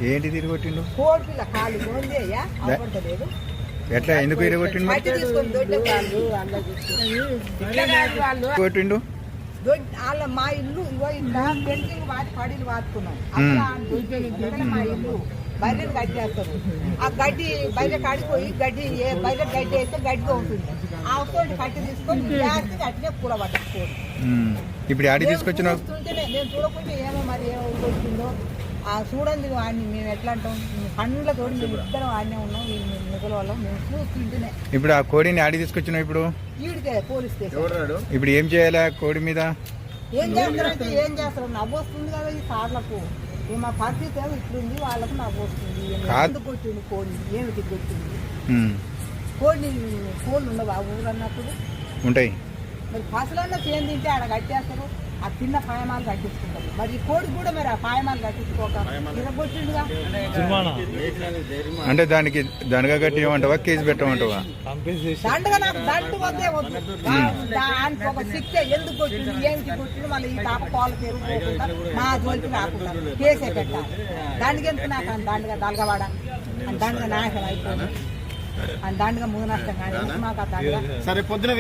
ఏంటి తిరిగి కొట్టిండు? కోడి పిల్ల కాలు గోందేయ్యా అవపడతలేదు. ఎట్లా ఎందుకు తిరిగి కొట్టిండు? కొట్టిండు వాళ్ళ మా ఇల్లు ఇగో ఇట్లా పెయింటింగ్ వాటి పడిలు వాడుకున్నాం. మా ఇల్లు బయట కట్టేస్తారు. ఆ గడ్డి బయట కాడిపోయి గడ్డి బయట గడ్డి వేస్తే గడ్డిగా ఉంటుంది. ఆ తోటి కట్టి తీసుకొని అట్లే కూర పట్టుకోండి. ఇప్పుడు ఆడి తీసుకొచ్చిన నేను చూడకుంటే ఏమో మరి ఏమో వచ్చిందో ఆ చూడండి. వాడిని మేము ఎట్లా అంటాం, పండ్లతో మేము ఇద్దరం ఆడనే ఉన్నాం. మిగల వాళ్ళం మేము చూస్తుంటేనే. ఇప్పుడు ఆ కోడిని ఆడి తీసుకొచ్చినావు. ఇప్పుడు ఈడికే పోలీస్ స్టేషన్. ఇప్పుడు ఏం చేయాలి? కోడి మీద ఏం చేస్తారంటే ఏం చేస్తారు? నవ్వు వస్తుంది కదా ఈ సార్లకు. మా పరిస్థితి ఏమో ఇట్లుంది, వాళ్ళకు నవ్వు వస్తుంది. ఎందుకు కొట్టింది కోడిని? ఏమిటి కొట్టింది కోడిని? కోళ్ళు ఉండవు ఆ ఊరు అన్నప్పుడు ఉంటాయి. మరి ఫసలన్నా చేయం తింటే ఆడ కట్టేస్తారు. ఆ చిన్న పాయమాలు కట్టించుకుంటారు. మరి ఈ కోడి కూడా మరి ఆ పాయమాలు కట్టించుకోక తిరగొచ్చిండుగా. అంటే దానికి దండగా కట్టి ఏమంటావా, కేసు పెట్టమంటావా? దండగా నాకు దండు వద్దే వద్దు. దానికి ఒక శిక్ష. ఎందుకు కొట్టిండు, ఏమిటి కొట్టిండు, మళ్ళీ ఈ తాప పాలు పెరుగుకోకుండా మా జోలికి రాకుండా కేసే పెట్టాలి. దానికి ఎందుకు నాకు దండగా దలగవాడ అని దండగా నాశనం అయిపోయింది అని దండగా ముందు నష్టం కానీ మాకు ఆ దండగా. సరే పొద్దున